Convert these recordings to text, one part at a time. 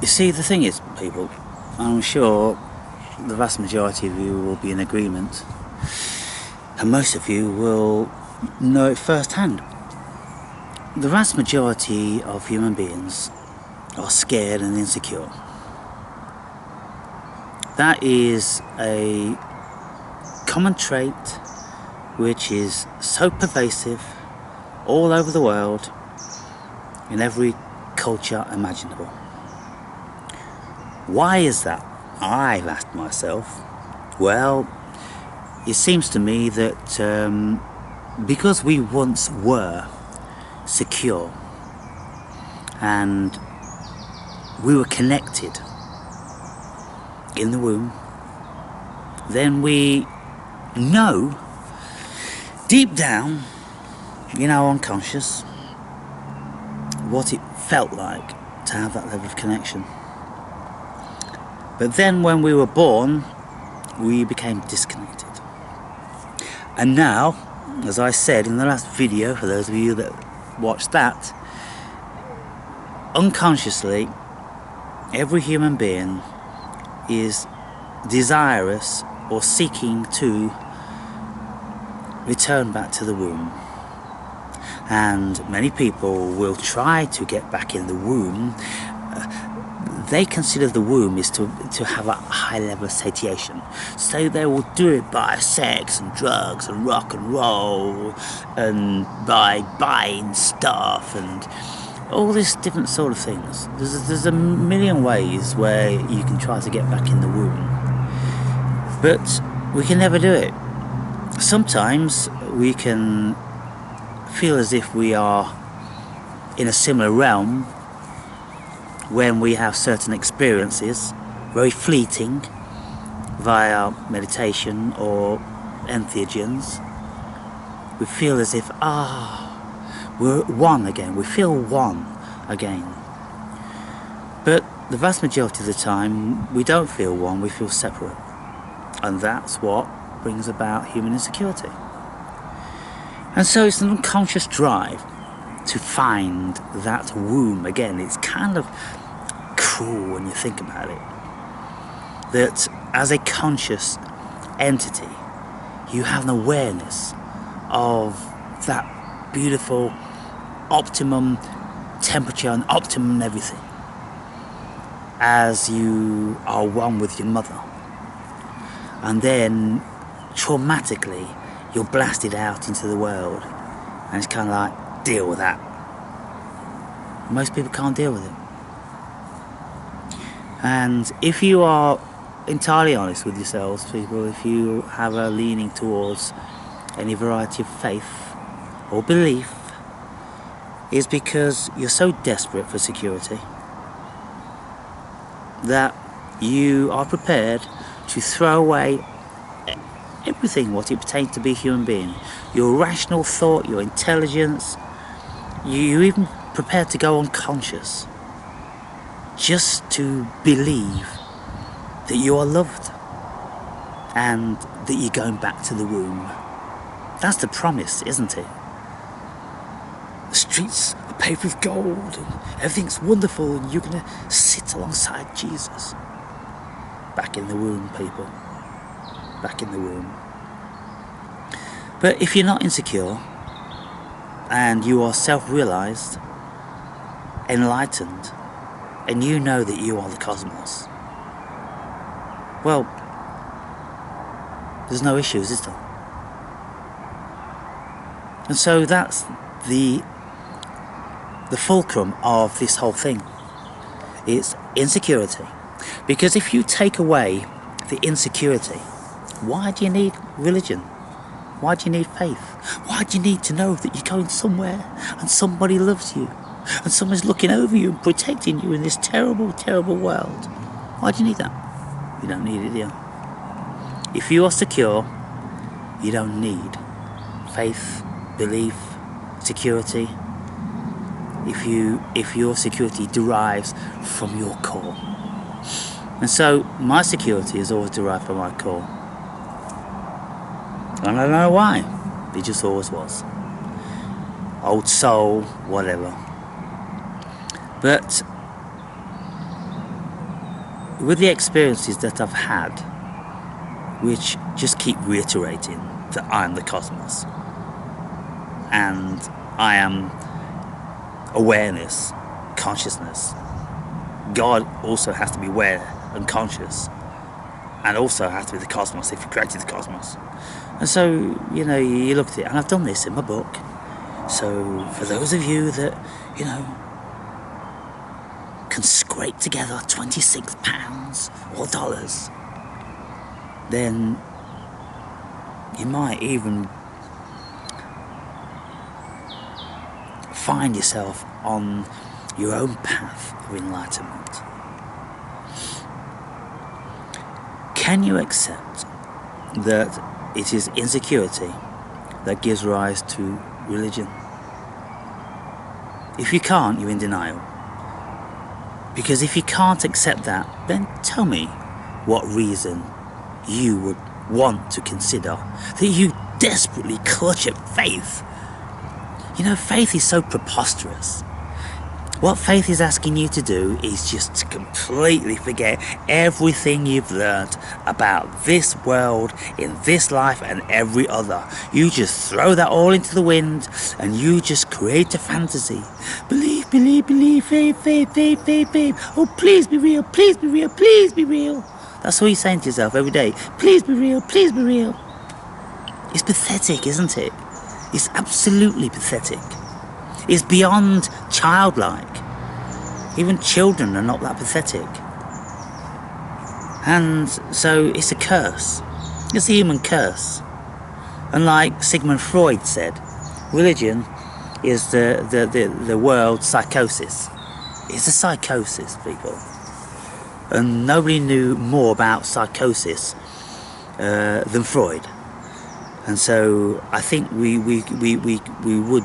You see, the thing is, people, I'm sure the vast majority of you will be in agreement, and most of you will know it firsthand. The vast majority of human beings are scared and insecure. That is a common trait which is so pervasive all over the world, in every culture imaginable. Why is that? I've asked myself. Well, it seems to me that because we once were secure and we were connected in the womb, then we know deep down in our unconscious what it felt like to have that level of connection. But then when we were born, we became disconnected. And now, as I said in the last video, for those of you that watched that, unconsciously, every human being is desirous or seeking to return back to the womb. And many people will try to get back in the womb. They consider the womb is to have a high level of satiation. So they will do it by sex and drugs and rock and roll, and by buying stuff and all this different sort of things. There's a million ways where you can try to get back in the womb. But we can never do it. Sometimes we can feel as if we are in a similar realm when we have certain experiences, very fleeting, via meditation or entheogens. We feel as if, we're one again, we feel one again. But the vast majority of the time, we don't feel one, we feel separate. And that's what brings about human insecurity. And so it's an unconscious drive to find that womb again. It's kind of cruel when you think about it, that as a conscious entity you have an awareness of that beautiful optimum temperature and optimum everything as you are one with your mother, and then traumatically you're blasted out into the world, and it's kind of like, deal with that. Most people can't deal with it. And if you are entirely honest with yourselves, people, if you have a leaning towards any variety of faith or belief, is because you're so desperate for security that you are prepared to throw away everything what it pertains to be a human being. Your rational thought, your intelligence, you're even prepared to go unconscious just to believe that you are loved and that you're going back to the womb. That's the promise, isn't it? The streets are paved with gold and everything's wonderful and you're going to sit alongside Jesus. Back in the womb, people. Back in the womb. But if you're not insecure and you are self-realized, enlightened, and you know that you are the cosmos, well, there's no issues, is there? And so that's the fulcrum of this whole thing. It's insecurity. Because if you take away the insecurity, why do you need religion? Why do you need faith? Why do you need to know that you're going somewhere and somebody loves you and someone's looking over you and protecting you in this terrible, terrible world? Why do you need that? You don't need it, do you? If you are secure, you don't need faith, belief, security. If your security derives from your core. And so my security is always derived from my core. And I don't know why. It just always was. Old soul, whatever. But with the experiences that I've had, which just keep reiterating that I'm the cosmos and I am awareness, consciousness. God also has to be aware and conscious, and also has to be the cosmos if He created the cosmos. And so, you know, you look at it, and I've done this in my book. So for those of you that, you know, can scrape together £26 or dollars, then you might even find yourself on your own path of enlightenment. Can you accept that it is insecurity that gives rise to religion? If you can't, you're in denial. Because if you can't accept that, then tell me what reason you would want to consider that you desperately clutch at faith. You know, faith is so preposterous. What faith is asking you to do is just to completely forget everything you've learnt about this world, in this life and every other. You just throw that all into the wind and you just create a fantasy. Believe, believe, believe, faith, faith, faith, faith, faith. Oh, please be real, please be real, please be real. That's all you're saying to yourself every day. Please be real, please be real. It's pathetic, isn't it? It's absolutely pathetic. It's beyond childlike. Even children are not that pathetic. And so it's a curse. It's a human curse. And like Sigmund Freud said, religion is the world's psychosis. It's a psychosis, people. And nobody knew more about psychosis than Freud. And so I think we would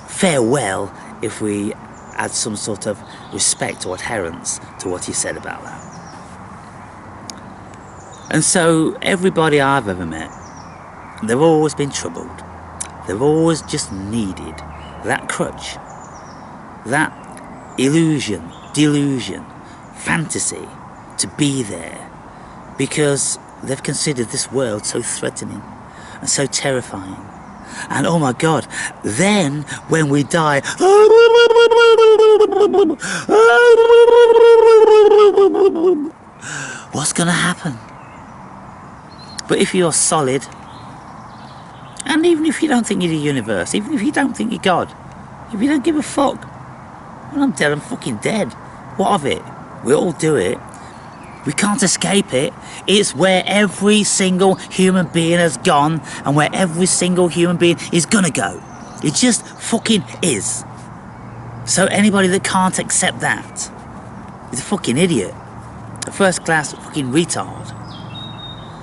fare well if we had some sort of respect or adherence to what he said about that. And so everybody I've ever met, they've always been troubled. They've always just needed that crutch, that illusion, delusion, fantasy to be there, because they've considered this world so threatening and so terrifying. And oh my God, then when we die, what's gonna happen? But if you're solid, and even if you don't think you're the universe, even if you don't think you're God, if you don't give a fuck, well, I'm dead, I'm fucking dead. What of it? We all do it. We can't escape it. It's where every single human being has gone and where every single human being is gonna go. It just fucking is. So anybody that can't accept that is a fucking idiot. A first class fucking retard.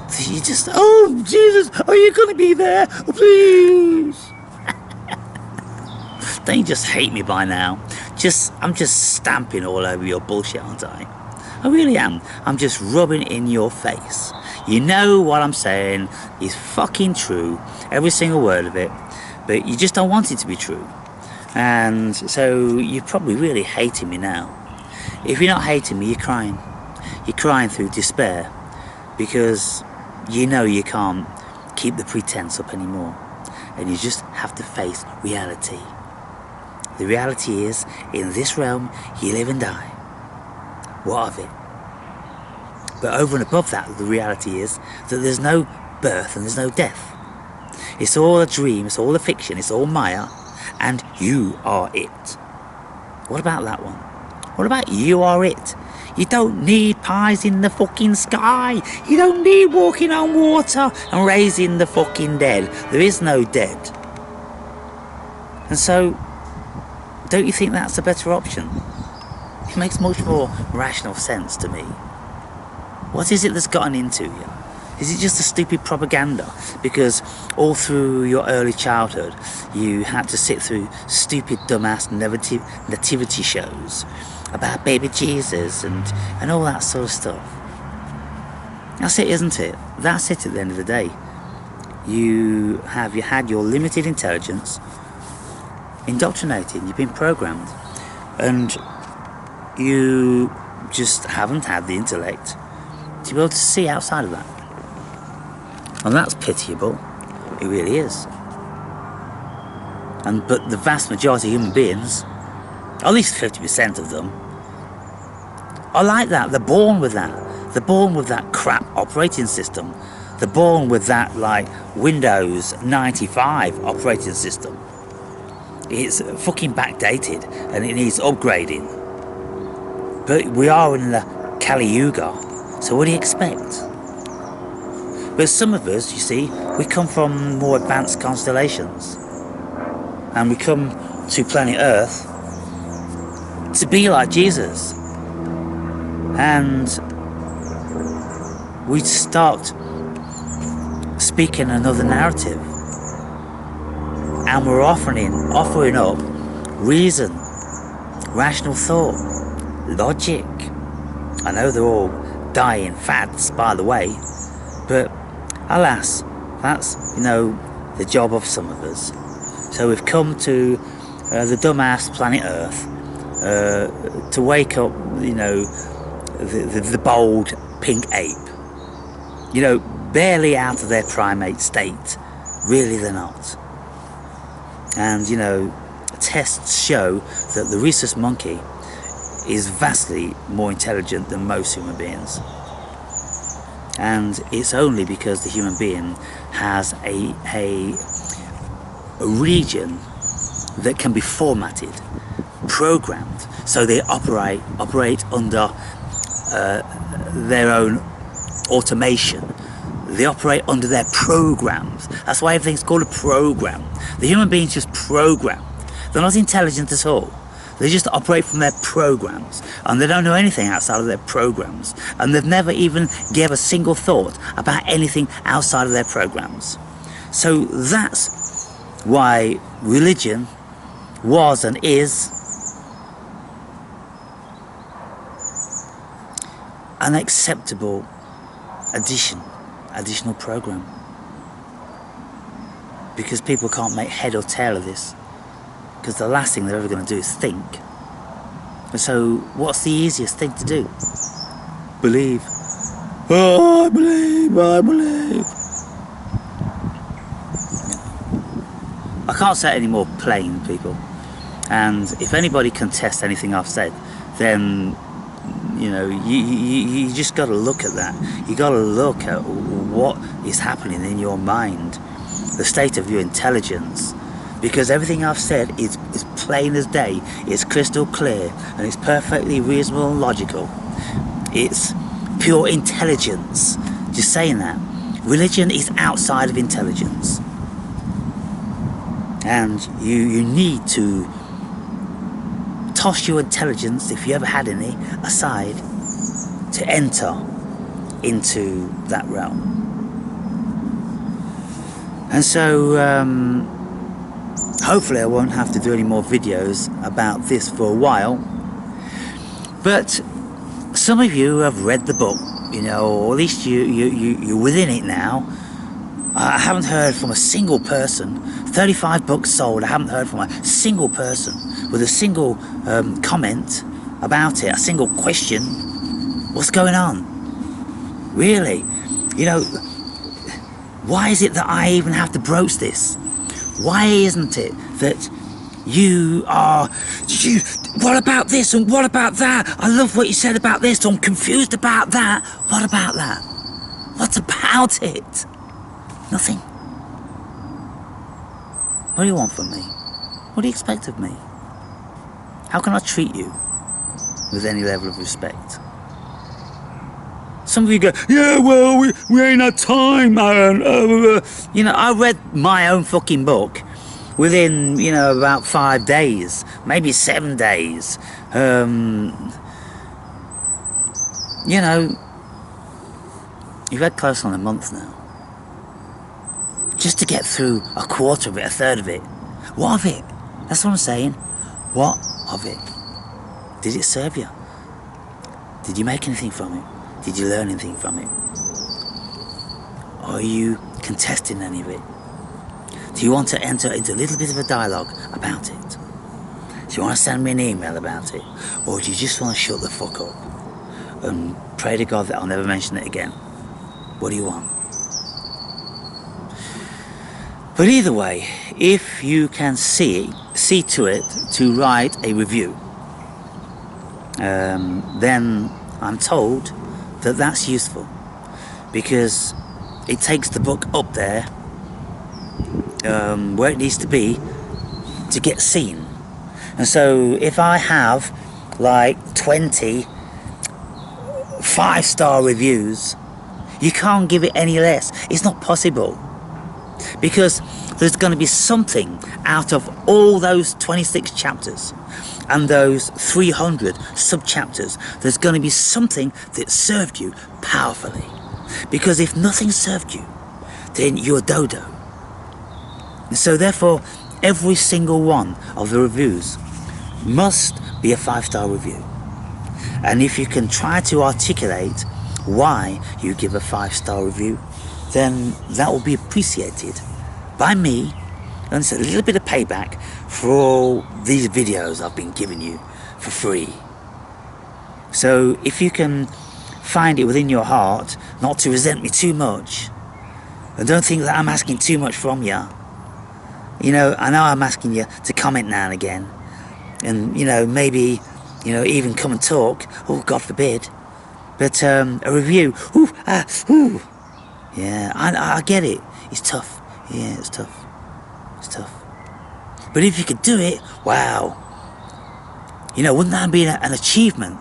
So you just, oh Jesus, are you gonna be there? Oh, please. Don't you just hate me by now? I'm just stamping all over your bullshit, aren't I? I really am. I'm just rubbing in your face. You know what I'm saying is fucking true, every single word of it, but you just don't want it to be true. And so you're probably really hating me now. If you're not hating me, you're crying. You're crying through despair because you know you can't keep the pretense up anymore, and you just have to face reality. The reality is, in this realm, you live and die. What of it? But over and above that, the reality is that there's no birth and there's no death. It's all a dream, it's all a fiction, it's all Maya, and you are it. What about that one? What about you are it? You don't need pies in the fucking sky. You don't need walking on water and raising the fucking dead. There is no dead. And so, don't you think that's a better option? It makes much more rational sense to me. What is it that's gotten into you? Is it just a stupid propaganda? Because all through your early childhood, you had to sit through stupid, dumbass nativity shows about baby Jesus and all that sort of stuff. That's it, isn't it? That's it at the end of the day. You had your limited intelligence indoctrinated, you've been programmed, and you just haven't had the intellect to be able to see outside of that. And that's pitiable. It really is. But the vast majority of human beings, at least 50% of them, are like that. They're born with that. They're born with that crap operating system. They're born with that, like, Windows 95 operating system. It's fucking backdated and it needs upgrading. But we are in the Kali Yuga, so what do you expect? But some of us, you see, we come from more advanced constellations. And we come to planet Earth to be like Jesus. And we start speaking another narrative. And we're offering up reason, rational thought, logic. I know they're all dying fads, by the way, but alas, that's, the job of some of us. So we've come to the dumbass planet Earth to wake up, the bold pink ape. Barely out of their primate state. Really they're not. And, tests show that the rhesus monkey is vastly more intelligent than most human beings. And it's only because the human being has a region that can be formatted, programmed, so they operate under their own automation. They operate under their programs. That's why everything's called a program. The human being's just programmed. They're not intelligent at all. They just operate from their programs, and they don't know anything outside of their programs, and they've never even gave a single thought about anything outside of their programs. So that's why religion was and is an acceptable additional program, because people can't make head or tail of this, because the last thing they're ever going to do is think. And so what's the easiest thing to do? Believe. Oh, I believe. I can't say it any more plain, people. And if anybody contests anything I've said, then you just got to look at that. You got to look at what is happening in your mind, the state of your intelligence, because everything I've said is plain as day. It's crystal clear, and it's perfectly reasonable and logical. It's pure intelligence. Just saying that. Religion is outside of intelligence, and you need to toss your intelligence, if you ever had any, aside to enter into that realm. And so hopefully I won't have to do any more videos about this for a while, but some of you have read the book, or at least you're within it now. I haven't heard from a single person. 35 books sold. I haven't heard from a single person with a single comment about it, a single question. What's going on? Really? Why is it that I even have to broach this? Why isn't it that what about this and what about that? I love what you said about this, so I'm confused about that. What about that? What about it? Nothing. What do you want from me? What do you expect of me? How can I treat you with any level of respect? Some of you go, yeah, well, we ain't had time, man. I read my own fucking book within, about 5 days, maybe 7 days. You've had close on a month now. Just to get through a quarter of it, a third of it. What of it? That's what I'm saying. What of it? Did it serve you? Did you make anything from it? Did you learn anything from it? Or are you contesting any of it? Do you want to enter into a little bit of a dialogue about it? Do you want to send me an email about it? Or do you just want to shut the fuck up? and pray to God that I'll never mention it again. What do you want? But either way, if you can see to it to write a review, then I'm told that that's useful, because it takes the book up there where it needs to be to get seen. And so if I have like 20 5-star reviews, you can't give it any less. It's not possible, because there's going to be something out of all those 26 chapters and those 300 sub-chapters. There's going to be something that served you powerfully, because if nothing served you, then you're a dodo. And so therefore, every single one of the reviews must be a 5-star review. And if you can try to articulate why you give a 5-star review, then that will be appreciated by me, and it's a little bit of payback for all these videos I've been giving you for free. So if you can find it within your heart not to resent me too much, and don't think that I'm asking too much from you. You know, I know I'm asking you to comment now and again, and you know, maybe, you know, even come and talk. Oh, God forbid. But a review. Yeah, I get it. It's tough. Yeah, it's tough. It's tough. But if you could do it, wow. You know, wouldn't that be an achievement?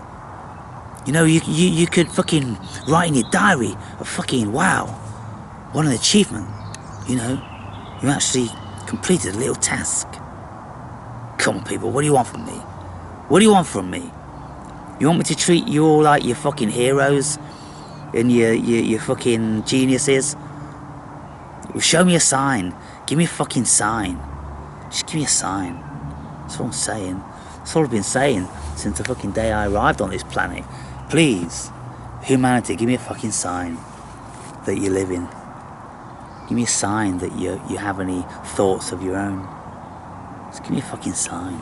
You know, you could fucking write in your diary of fucking, wow, what an achievement. You know, you actually completed a little task. Come on, people, what do you want from me? What do you want from me? You want me to treat you all like your fucking heroes and your fucking geniuses? Well, show me a sign. Give me a fucking sign. Just give me a sign. That's what I'm saying. That's all I've been saying since the fucking day I arrived on this planet. Please, humanity, give me a fucking sign that you live in. Give me a sign that you have any thoughts of your own. Just give me a fucking sign.